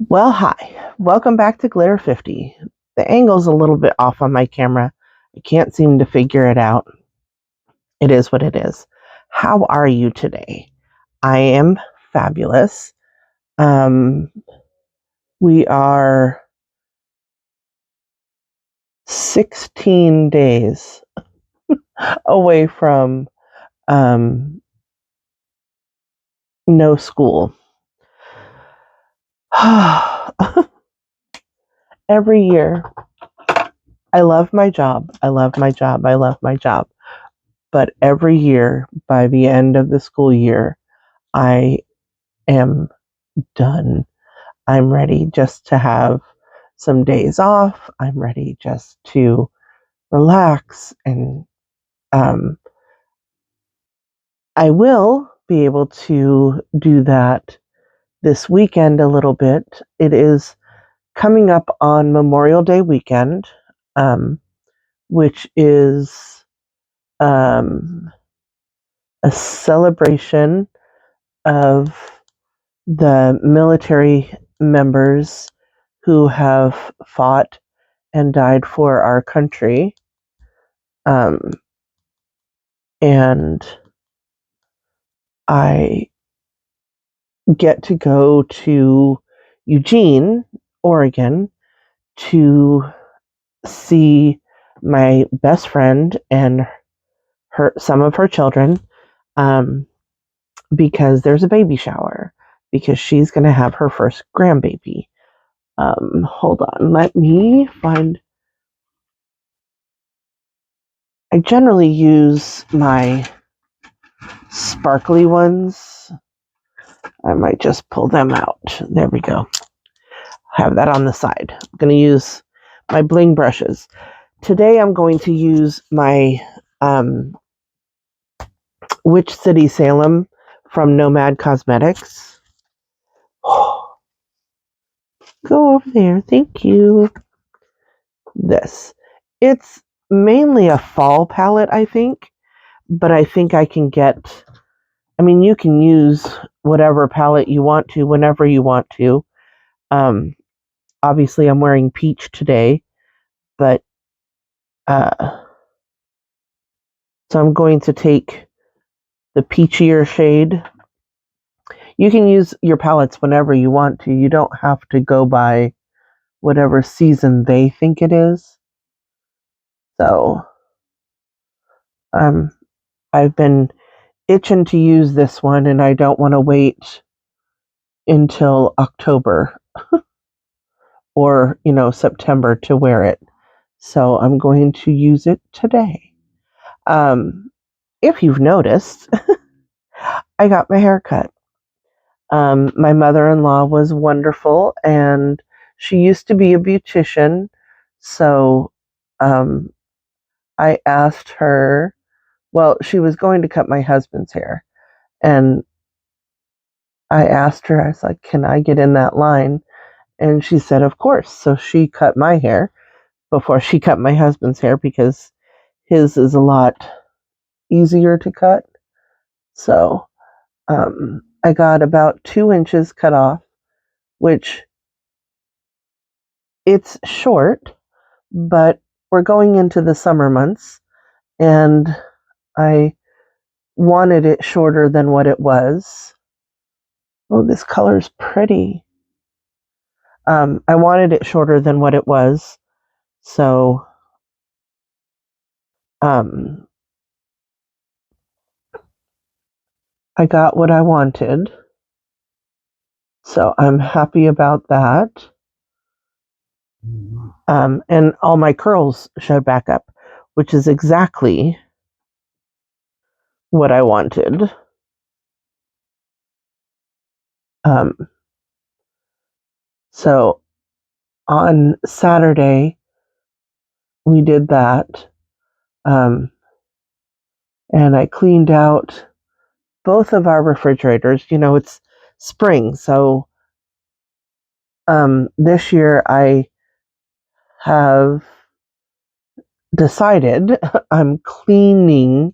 Well, hi. Welcome back to Glitter 50. The angle's a little bit off on my camera. I can't seem to figure it out. It is what it is. How are you today? I am fabulous. We are 16 days away from no school. Every year, I love my job. I love my job. I love my job. But every year, by the end of the school year, I am done. I'm ready just to have some days off. I'm ready just to relax. And I will be able to do that this weekend a little bit. It is coming up on Memorial Day weekend, which is a celebration of the military members who have fought and died for our country. And I get to go to Eugene, Oregon, to see my best friend and some of her children, because there's a baby shower, because she's going to have her first grandbaby. Hold on, let me find. I generally use my sparkly ones. I might just pull them out. There we go. Have that on the side. I'm going to use my bling brushes. Today I'm going to use my Witch City Salem from Nomad Cosmetics. Go over there. Thank you. This. It's mainly a fall palette, I think. But I think I can get... you can use whatever palette you want to, whenever you want to. Obviously, I'm wearing peach today. But... so I'm going to take the peachier shade. You can use your palettes whenever you want to. You don't have to go by whatever season they think it is. So, I've been itching to use this one, and I don't want to wait until October or, September to wear it. So I'm going to use it today. If you've noticed, I got my hair cut. My mother-in-law was wonderful, and she used to be a beautician. So I asked her, well, she was going to cut my husband's hair. And I asked her, I was like, can I get in that line? And she said, of course. So she cut my hair before she cut my husband's hair, because his is a lot easier to cut. So I got about 2 inches cut off, which it's short, but we're going into the summer months, and I wanted it shorter than what it was. Oh, this color's pretty. I wanted it shorter than what it was, so I got what I wanted. So I'm happy about that. And all my curls showed back up, which is exactly what I wanted. So on Saturday, we did that. And I cleaned out both of our refrigerators. It's spring, so this year I have decided I'm cleaning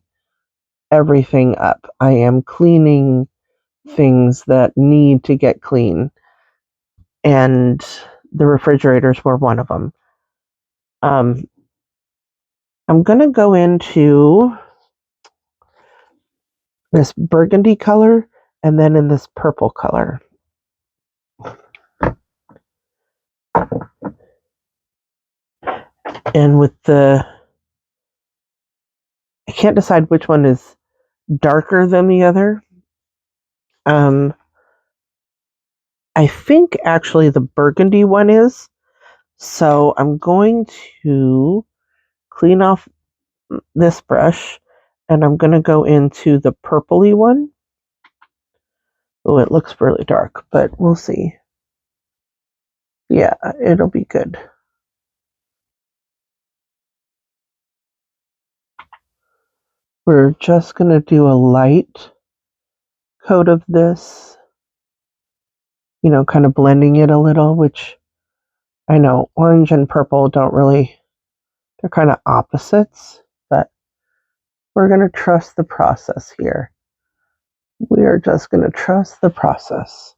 everything up. I am cleaning things that need to get clean. and the refrigerators were one of them. I'm going to go into this burgundy color and then in this purple color. And with I can't decide which one is darker than the other. I think actually the burgundy one is. So I'm going to clean off this brush and I'm going to go into the purpley one. Oh, it looks really dark, but we'll see. Yeah, it'll be good. We're just going to do a light coat of this, kind of blending it a little, which I know orange and purple don't really, they're kind of opposites, but we're going to trust the process here. We are just going to trust the process.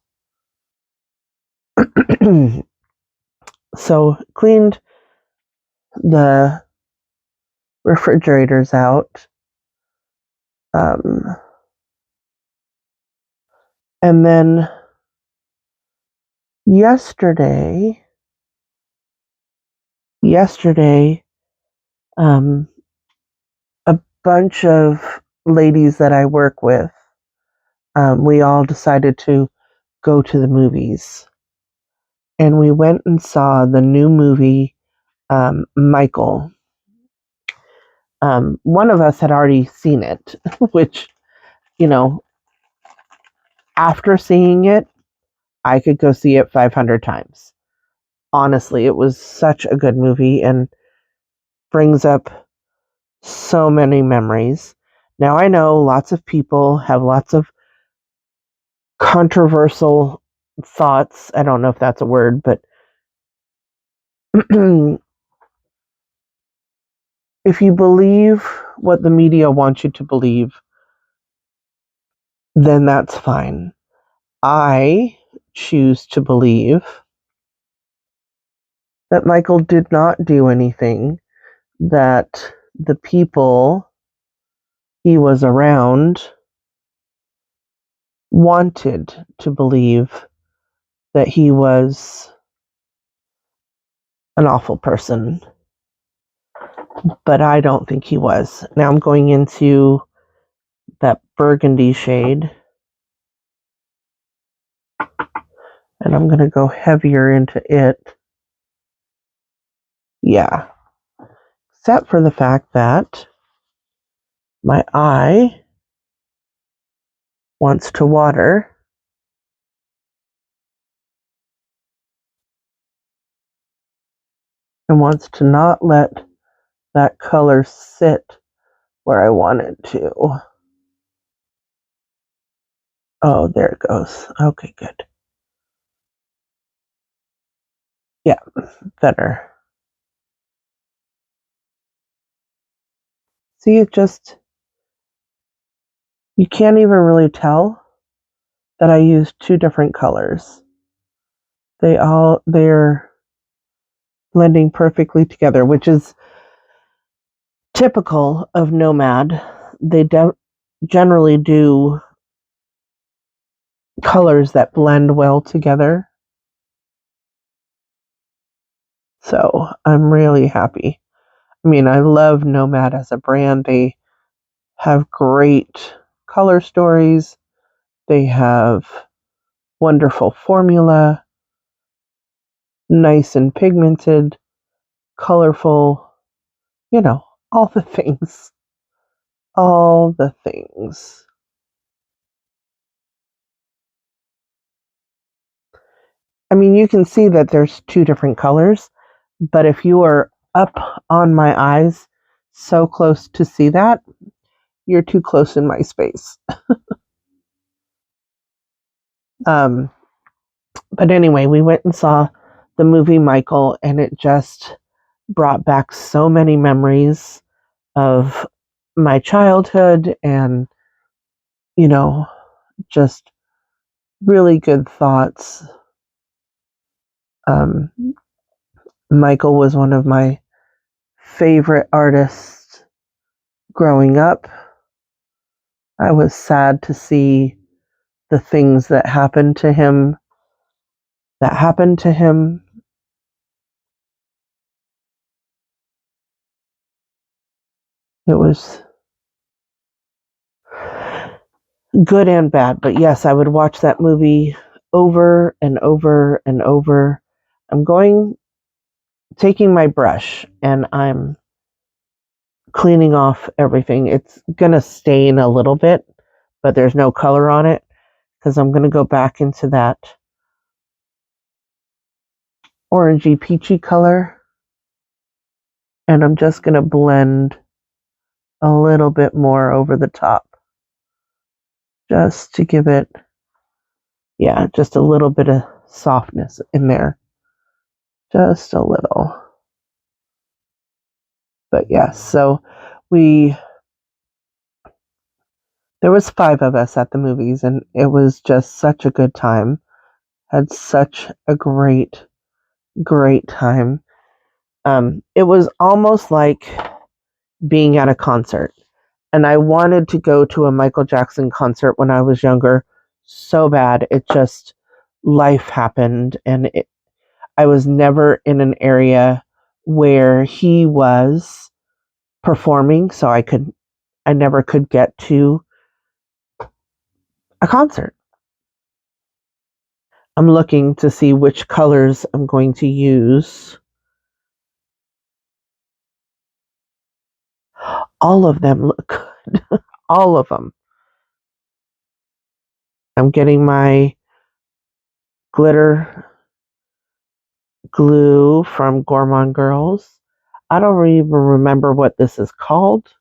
So cleaned the refrigerators out. And then yesterday, a bunch of ladies that I work with, we all decided to go to the movies. And we went and saw the new movie, Michael. One of us had already seen it, which, after seeing it, I could go see it 500 times. Honestly, it was such a good movie and brings up so many memories. Now, I know lots of people have lots of controversial thoughts. I don't know if that's a word, but if you believe what the media wants you to believe, then that's fine. I choose to believe that Michael did not do anything that the people he was around wanted to believe, that he was an awful person. But I don't think he was. Now I'm going into that burgundy shade. And I'm going to go heavier into it. Yeah. Except for the fact that my eye wants to water. And wants to not let that color sit where I want it to. Oh, there it goes. Okay, good. Yeah, better. See, it just, you can't even really tell that I used two different colors. They're blending perfectly together, which is typical of Nomad. They generally do colors that blend well together. So I'm really happy. I mean, I love Nomad as a brand. They have great color stories. They have wonderful formula, nice and pigmented, colorful, all the things. All the things. I mean, you can see that there's two different colors, but if you are up on my eyes so close to see that, you're too close in my space. But anyway, we went and saw the movie Michael, and it just brought back so many memories of my childhood and, just really good thoughts. Um, Michael was one of my favorite artists growing up. I was sad to see the things that happened to him. It was good and bad, but yes, I would watch that movie over and over and over. I'm taking my brush and I'm cleaning off everything. It's gonna stain a little bit, but there's no color on it because I'm gonna go back into that orangey peachy color, and I'm just gonna blend a little bit more over the top just to give it, yeah, just a little bit of softness in there, just a little. But yes, so we there was 5 of us at the movies, and it was just such a good time. Had such a great time. It was almost like being at a concert. And I wanted to go to a Michael Jackson concert when I was younger so bad. It just, life happened, and I was never in an area where he was performing, so I never could get to a concert. I'm looking to see which colors I'm going to use. All of them look good. All of them. I'm getting my glitter glue from Grwm Girls. I don't even remember what this is called,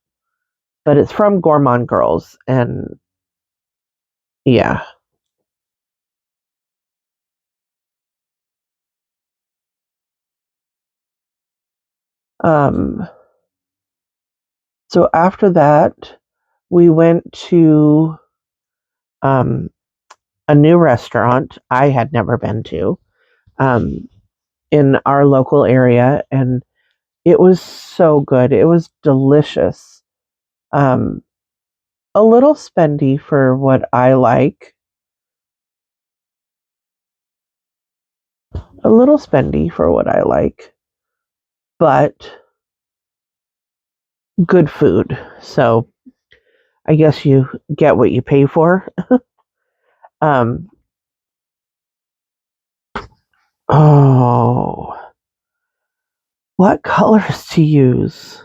but it's from Grwm Girls, and yeah. Um, so after that, we went to um, a new restaurant I had never been to um, in our local area, and it was so good. It was delicious. Um, a little spendy for what I like. A little spendy for what I like, but good food. So I guess you get what you pay for. Um, oh, what colors to use?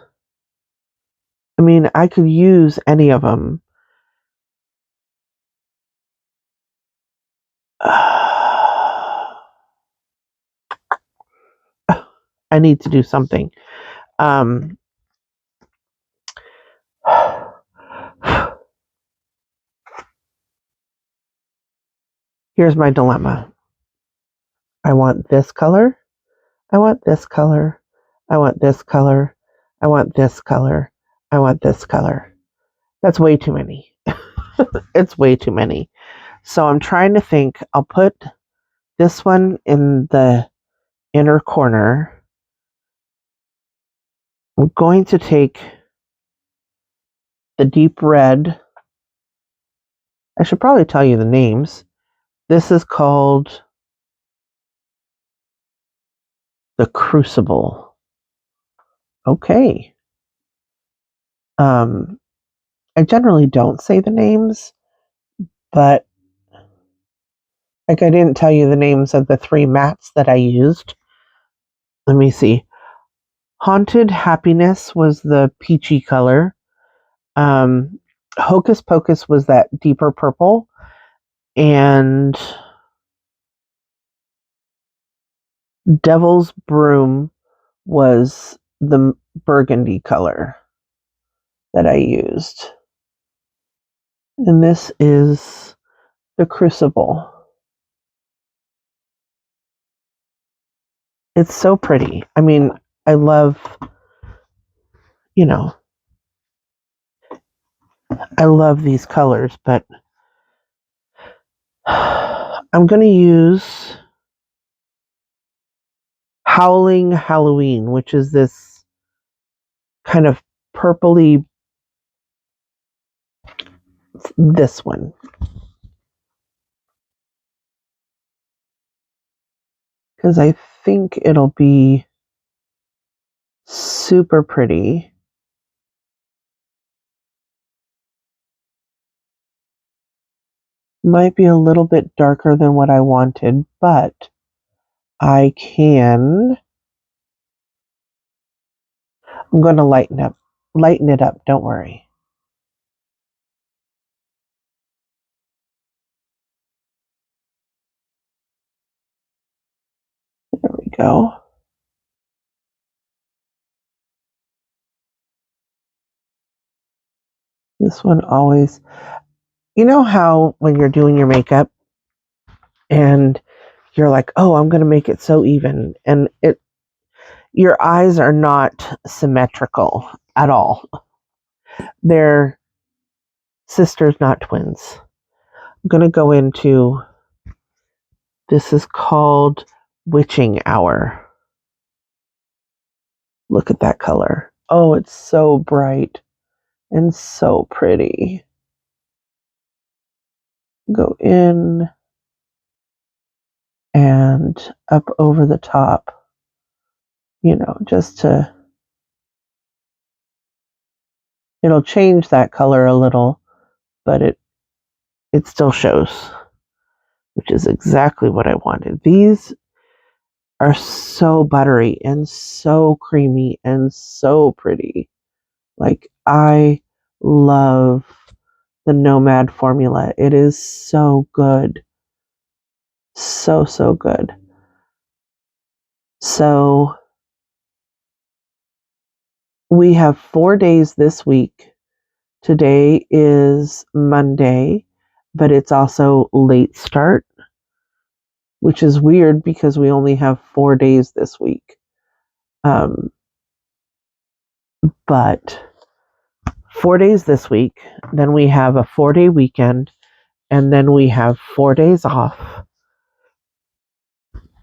I mean, I could use any of them. I need to do something. Um, here's my dilemma. I want this color. I want this color. I want this color. I want this color. I want this color. That's way too many. It's way too many. So I'm trying to think. I'll put this one in the inner corner. I'm going to take the deep red. I should probably tell you the names. This is called the Crucible. Okay. I generally don't say the names, but like I didn't tell you the names of the 3 mats that I used. Let me see. Haunted Happiness was the peachy color. Um, Hocus Pocus was that deeper purple. And Devil's Broom was the burgundy color that I used. And this is the Crucible. It's so pretty. I mean, I love, you know, I love these colors, but I'm going to use Howling Halloween, which is this kind of purpley, this one. Because I think it'll be super pretty. Might be a little bit darker than what I wanted, but I'm going to lighten it up, don't worry. There we go. This one always, you know how when you're doing your makeup and you're like, oh, I'm going to make it so even, and your eyes are not symmetrical at all. They're sisters, not twins. I'm going to go into, this is called Witching Hour. Look at that color. Oh, it's so bright and so pretty. Go in and up over the top, just to, it'll change that color a little, but it still shows, which is exactly what I wanted. These are so buttery and so creamy and so pretty. Like, I love the Nomad formula. It is so good. So, so good. So, we have 4 days this week. Today is Monday, but it's also late start, which is weird because we only have 4 days this week. But 4 days this week, then we have a 4-day weekend, and then we have 4 days off,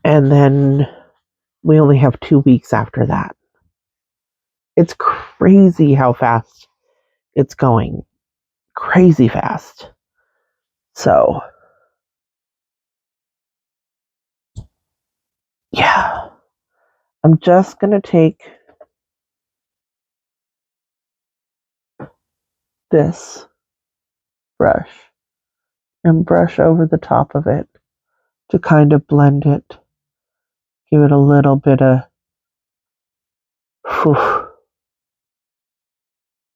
and then we only have 2 weeks after that. It's crazy how fast it's going. Crazy fast. So, yeah. I'm just going to take this brush and brush over the top of it to kind of blend it. Give it a little bit of,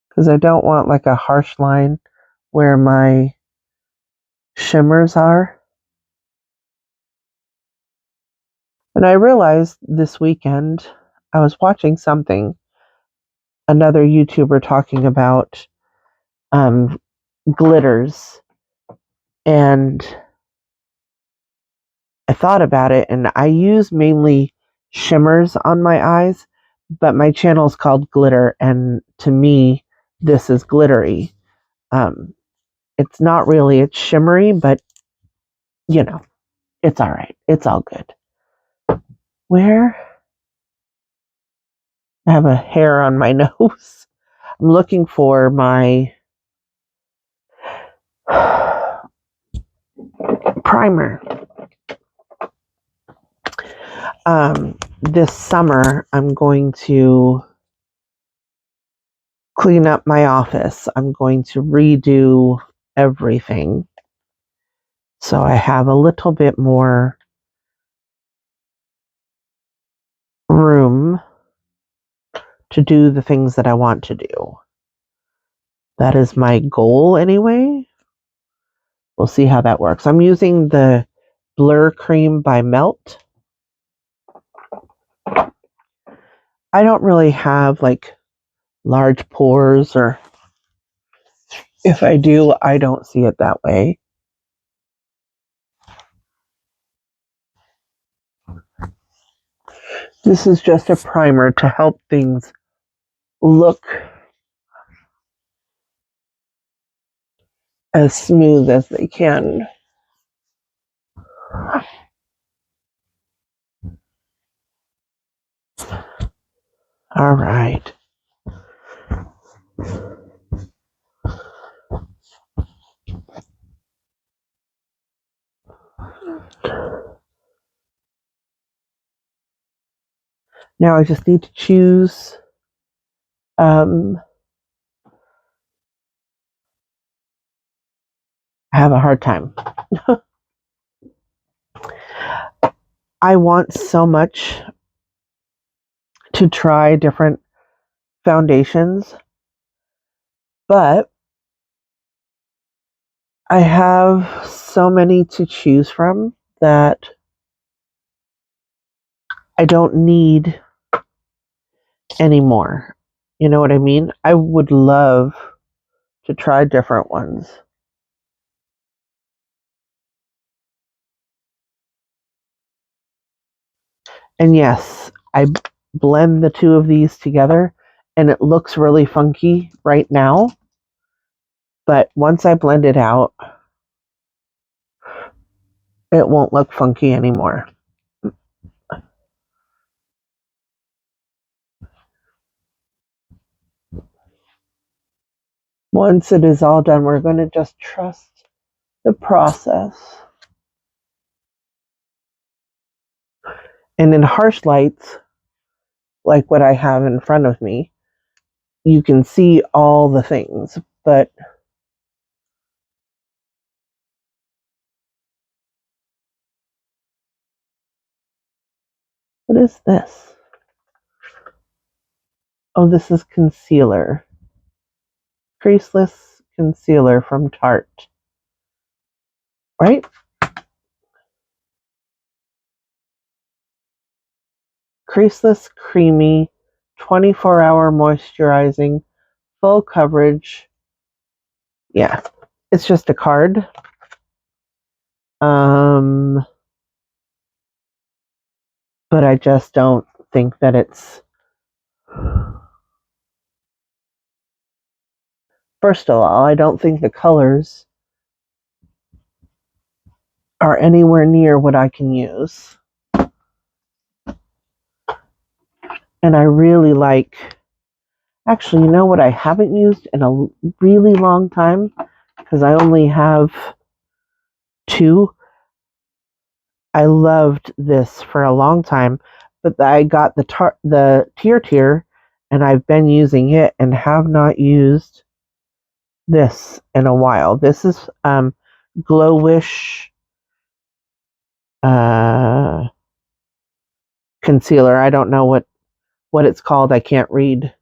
because I don't want like a harsh line where my shimmers are. And I realized this weekend, I was watching another YouTuber talking about glitters, and I thought about it, and I use mainly shimmers on my eyes, but my channel is called Glitter, and to me, this is glittery. It's not really, it's shimmery, but it's all right. It's all good. Where? I have a hair on my nose. I'm looking for my primer. This summer, I'm going to clean up my office. I'm going to redo everything. So I have a little bit more room to do the things that I want to do. That is my goal anyway. We'll see how that works. I'm using the Blur Cream by Melt. I don't really have like large pores, or if I do, I don't see it that way. This is just a primer to help things look as smooth as they can. All right. Now I just need to choose I have a hard time. I want so much to try different foundations, but I have so many to choose from that I don't need any more. You know what I mean? I would love to try different ones. And yes, I blend the two of these together and it looks really funky right now. But once I blend it out, it won't look funky anymore. Once it is all done, we're going to just trust the process. And in harsh lights, like what I have in front of me, you can see all the things. But what is this? Oh, this is concealer. Creaseless concealer from Tarte. Right? Creaseless, creamy, 24-hour moisturizing, full coverage. Yeah, it's just a card. But I just don't think that it's. First of all, I don't think the colors are anywhere near what I can use. And I really like. Actually, you know what I haven't used in a really long time? Because I only have two. I loved this for a long time, but I got the Tier, and I've been using it and have not used this in a while. This is Glow Wish concealer. I don't know what it's called. I can't read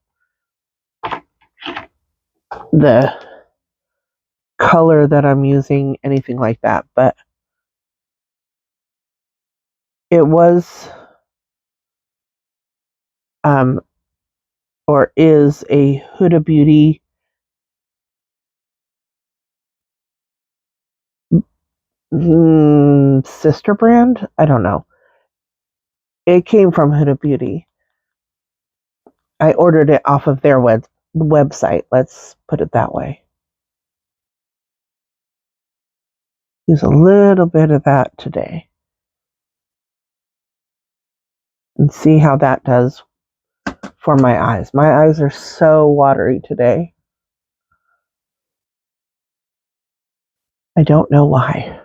the color that I'm using, anything like that, but it was or is a Huda Beauty sister brand. I don't know. It came from Huda Beauty. I ordered it off of their website. Let's put it that way. Use a little bit of that today and see how that does for my eyes. My eyes are so watery today. I don't know why.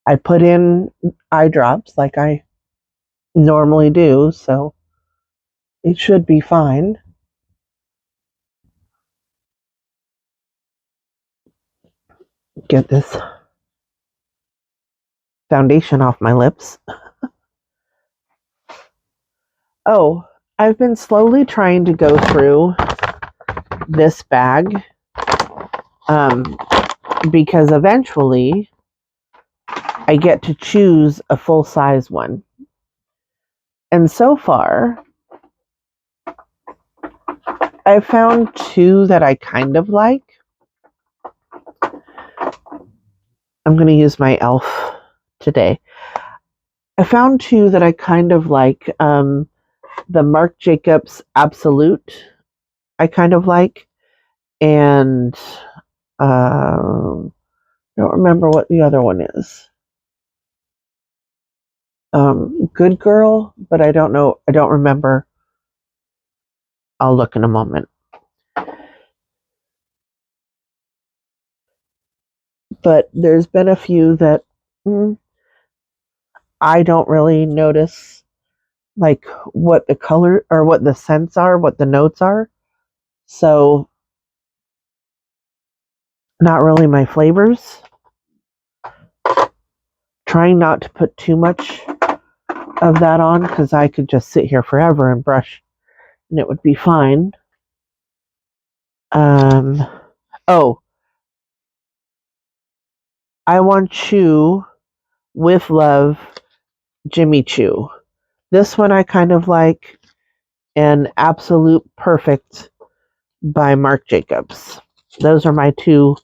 I put in eye drops like I normally do, so it should be fine. Get this foundation off my lips. Oh, I've been slowly trying to go through this bag because eventually I get to choose a full size one. And so far, I've found two that I kind of like. I'm going to use my e.l.f. today. I found two that I kind of like. The Marc Jacobs Absolute, I kind of like. And I don't remember what the other one is. Good Girl, but I don't know. I don't remember. I'll look in a moment. But there's been a few that I don't really notice, like what the color or what the scents are, what the notes are. So, not really my flavors. Trying not to put too much of that on because I could just sit here forever and brush and it would be fine. Oh, I Want Chew with Love, Jimmy Choo. This one I kind of like, and Absolute Perfect by Marc Jacobs. Those are my two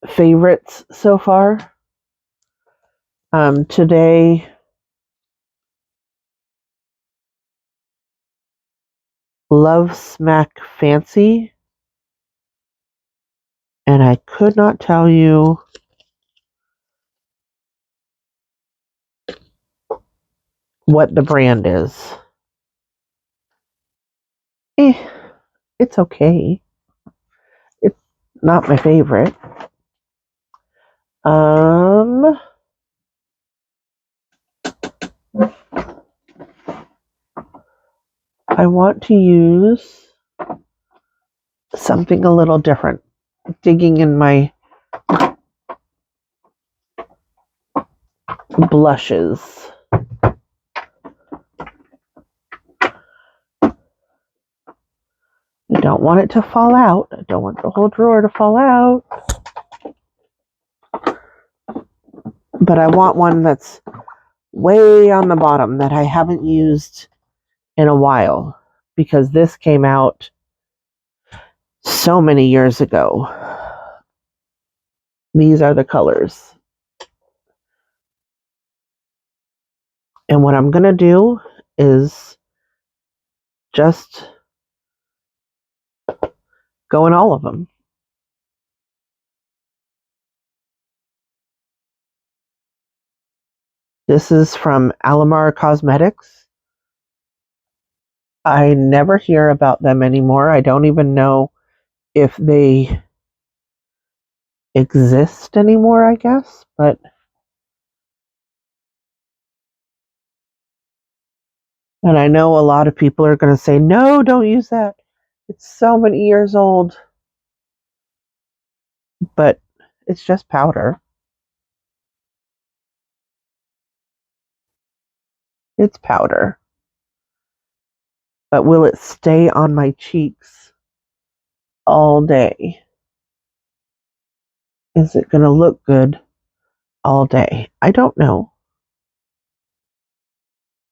favorites so far. Today, Love Smack Fancy, and I could not tell you what the brand is. It's okay. It's not my favorite. I want to use something a little different. Digging in my blushes. I don't want it to fall out. I don't want the whole drawer to fall out. But I want one that's way on the bottom that I haven't used in a while because this came out so many years ago. These are the colors. And what I'm going to do is just go in all of them. This is from Alamar Cosmetics. I never hear about them anymore. I don't even know if they exist anymore, I guess. But and I know a lot of people are going to say, no, don't use that. It's so many years old. But it's just powder. It's powder. But will it stay on my cheeks all day? Is it going to look good all day? I don't know.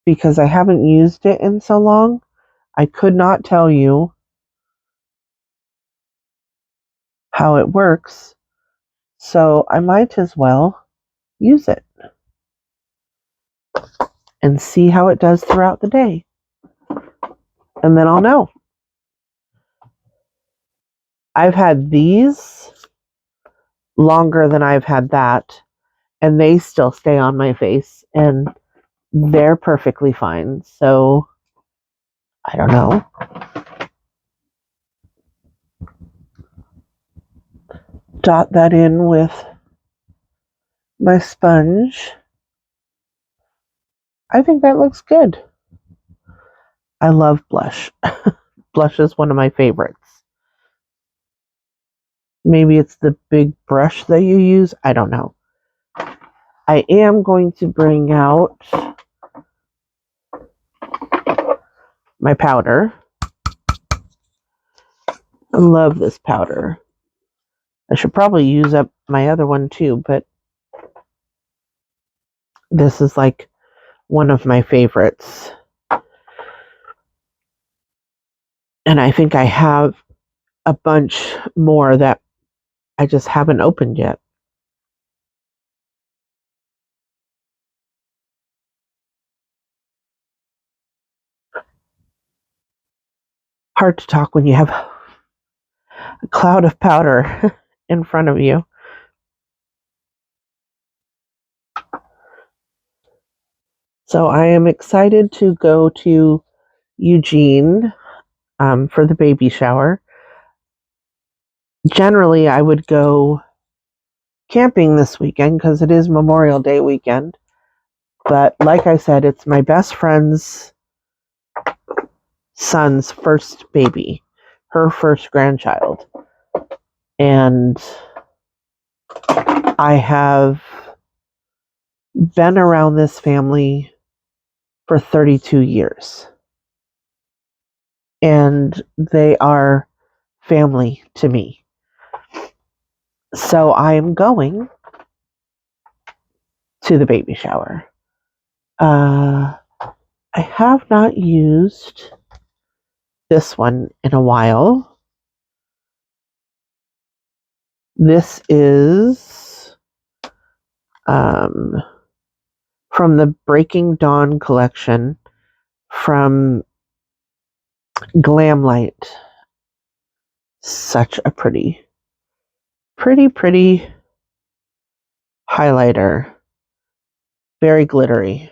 Because I haven't used it in so long, I could not tell you how it works. So I might as well use it and see how it does throughout the day. And then I'll know. I've had these longer than I've had that, and they still stay on my face, and they're perfectly fine. So I don't know. Dot that in with my sponge. I think that looks good. I love blush. Blush is one of my favorites. Maybe it's the big brush that you use. I don't know. I am going to bring out my powder. I love this powder. I should probably use up my other one too, but this is like one of my favorites. And I think I have a bunch more that I just haven't opened yet. Hard to talk when you have a cloud of powder in front of you. So I am excited to go to Eugene for the baby shower. Generally, I would go camping this weekend because it is Memorial Day weekend. But like I said, it's my best friend's son's first baby, her first grandchild. And I have been around this family for 32 years. And they are family to me. So I am going to the baby shower. I have not used this one in a while. This is from the Breaking Dawn collection from Glamlight. Such a pretty highlighter. Very glittery.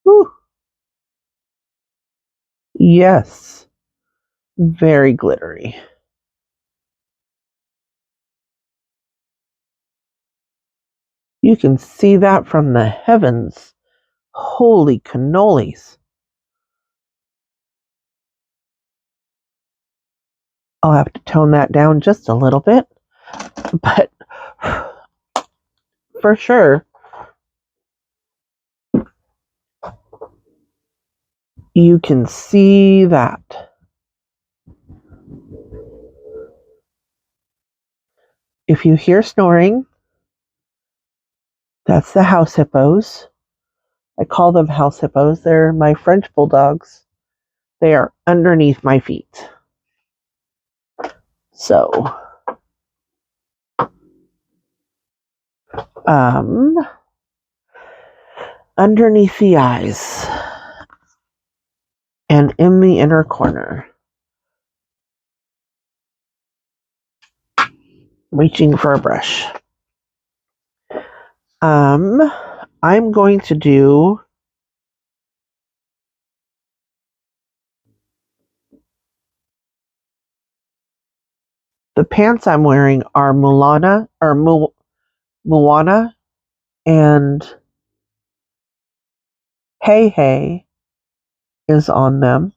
Whew. Yes, very glittery. You can see that from the heavens. Holy cannolis. I'll have to tone that down just a little bit, but for sure, you can see that. If you hear snoring, that's the house hippos. I call them house hippos. They're my French bulldogs. They are underneath my feet. So, underneath the eyes and in the inner corner. Reaching for a brush. I'm going to do the pants I'm wearing are Moana and Hey Hey is on them.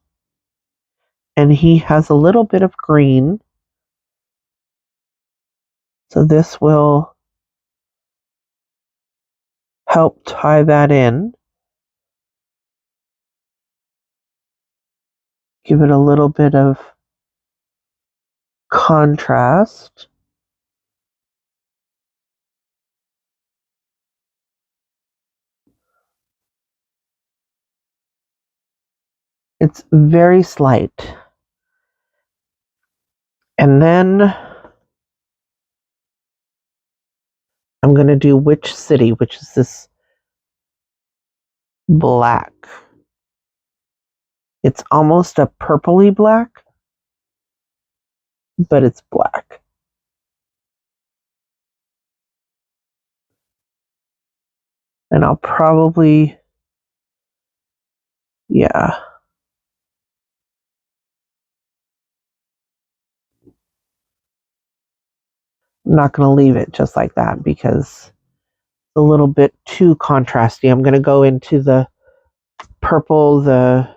And he has a little bit of green. So this will help tie that in. Give it a little bit of contrast. It's very slight. And then I'm going to do Which City, which is this black. It's almost a purpley black, but it's black. And I'll probably, yeah. I'm not going to leave it just like that because it's a little bit too contrasty. I'm going to go into the purple, the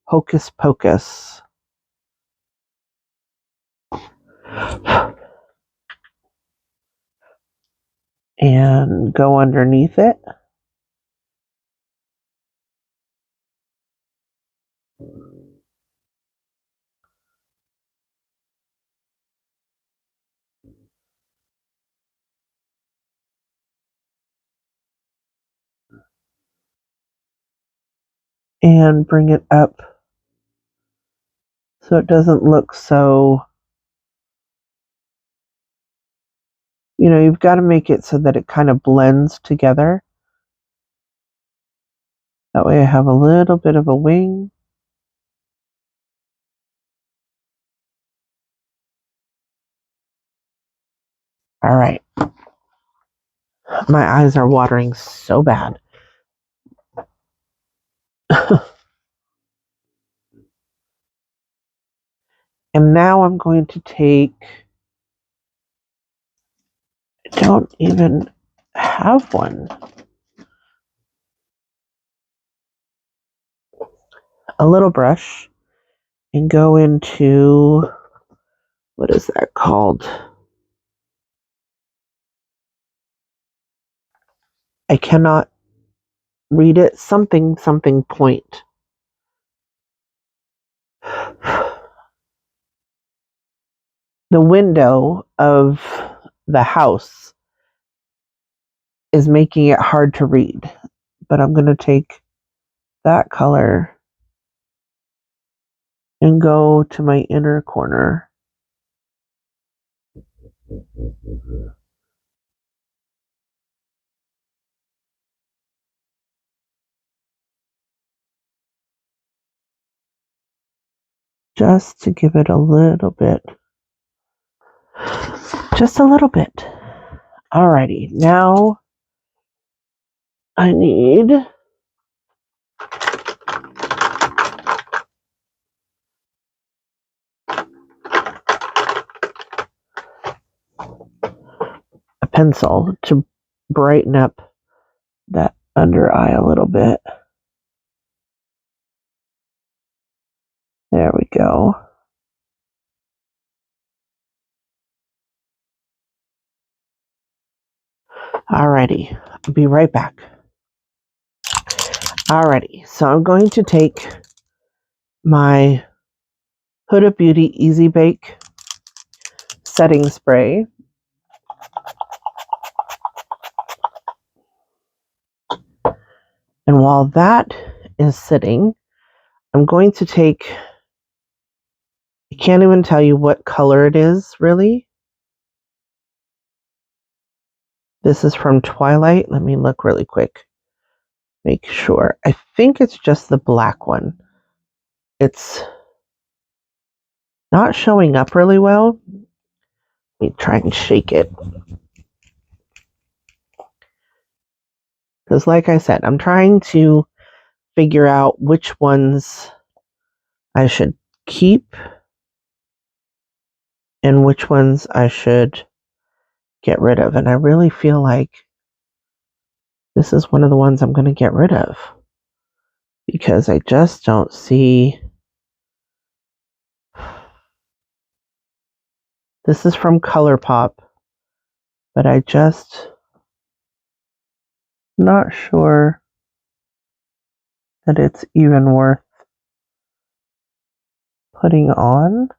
Hocus Pocus. And go underneath it. And bring it up so it doesn't look so, you've got to make it so that it kind of blends together. That way I have a little bit of a wing. All right. My eyes are watering so bad. And now I'm going to take, I don't even have one, a little brush, and go into, what is that called? I cannot read it. Something point. The window of the house is making it hard to read, but I'm going to take that color and go to my inner corner. Just to give it a little bit. Just a little bit. Alrighty, now I need a pencil to brighten up that under eye a little bit. There we go. Alrighty, I'll be right back. Alrighty, so I'm going to take my Huda Beauty Easy Bake setting spray. And while that is sitting, I'm going to take, I can't even tell you what color it is, really. This is from Twilight. Let me look really quick. Make sure. I think it's just the black one. It's not showing up really well. Let me try and shake it. Because like I said, I'm trying to figure out which ones I should keep and which ones I should get rid of. And I really feel like this is one of the ones I'm going to get rid of. Because I just don't see. This is from ColourPop. But I just not sure that it's even worth putting on.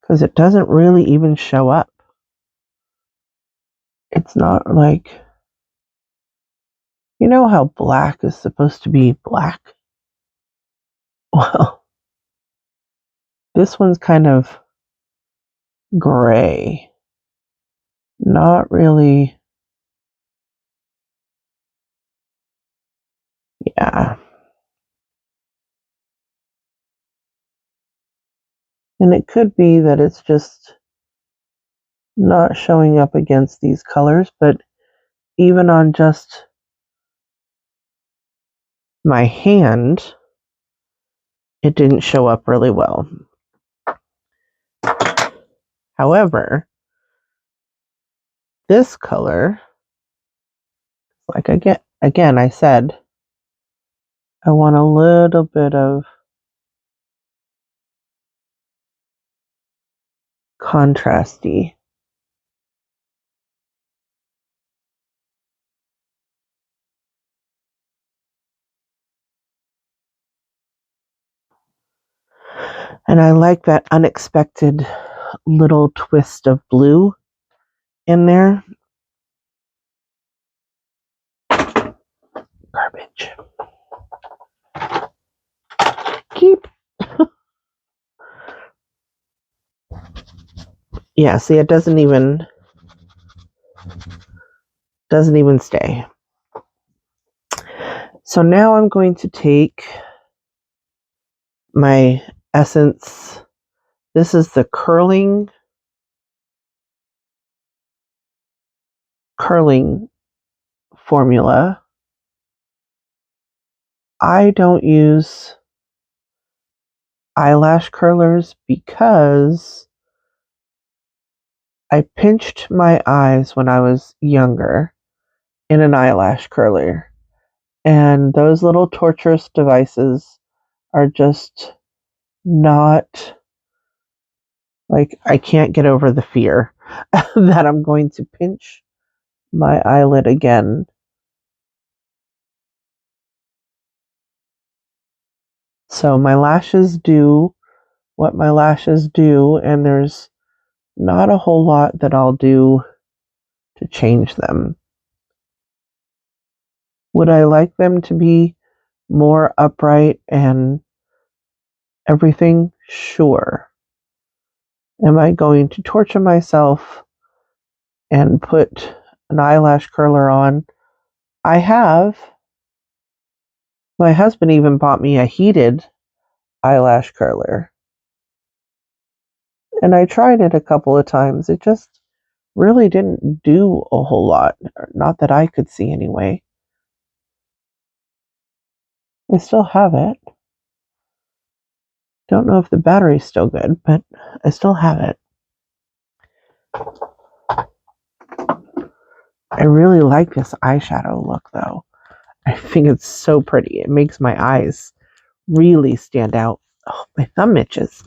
Because it doesn't really even show up. It's not like, you know how black is supposed to be black? Well, this one's kind of gray. Not really. Yeah. And it could be that it's just not showing up against these colors, but even on just my hand, it didn't show up really well. However, this color, like again, I said, I want a little bit of contrasty. And I like that unexpected little twist of blue in there. Garbage. Keep. Yeah, see, it doesn't even stay. So now I'm going to take my Essence. This is the curling curling formula. I don't use eyelash curlers because I pinched my eyes when I was younger in an eyelash curler. And those little torturous devices are just not, like, I can't get over the fear that I'm going to pinch my eyelid again. So my lashes do what my lashes do, and there's not a whole lot that I'll do to change them. Would I like them to be more upright and everything? Sure. Am I going to torture myself and put an eyelash curler on? I have. My husband even bought me a heated eyelash curler. And I tried it a couple of times. It just really didn't do a whole lot. Not that I could see anyway. I still have it. Don't know if the battery's still good, but I still have it. I really like this eyeshadow look, though. I think it's so pretty. It makes my eyes really stand out. Oh, my thumb itches.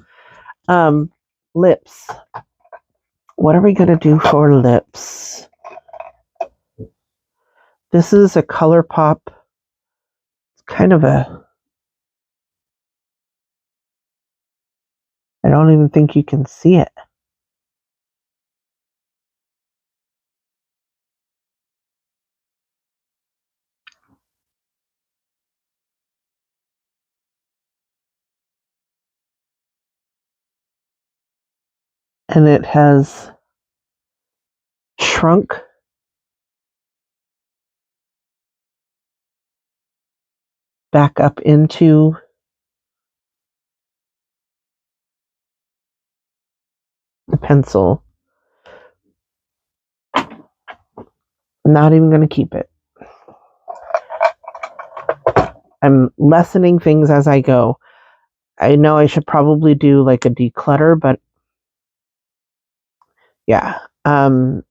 Lips. What are we going to do for lips? This is a ColourPop. It's kind of a... I don't even think you can see it. And it has shrunk back up into the pencil. I'm not even going to keep it. I'm lessening things as I go. I know I should probably do like a declutter, but yeah.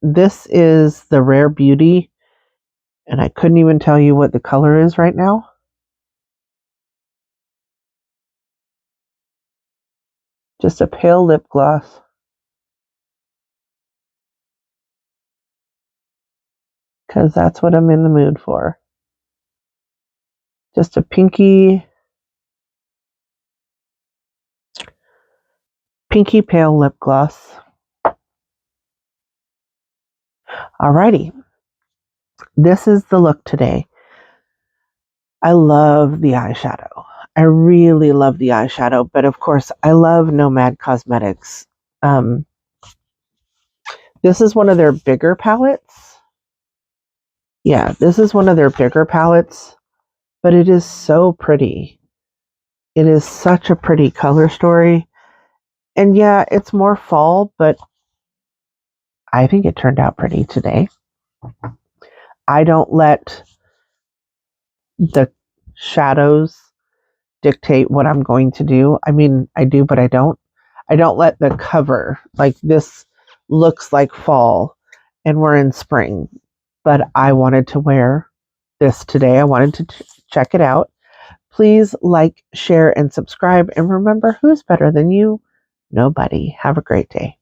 This is the Rare Beauty, and I couldn't even tell you what the color is right now. Just a pale lip gloss. Because that's what I'm in the mood for. Just a pinky pale lip gloss. Alrighty. This is the look today. I love the eyeshadow. I really love the eyeshadow, but of course I love Nomad Cosmetics. This is one of their bigger palettes. Yeah, this is one of their bigger palettes, but it is so pretty. It is such a pretty color story. And yeah, it's more fall, but I think it turned out pretty today. I don't let the shadows dictate what I'm going to do. I mean, I do, but I don't. I don't let the cover, like this looks like fall and we're in spring, but I wanted to wear this today. I wanted to check it out. Please like, share, and subscribe. And remember, who's better than you? Nobody. Have a great day.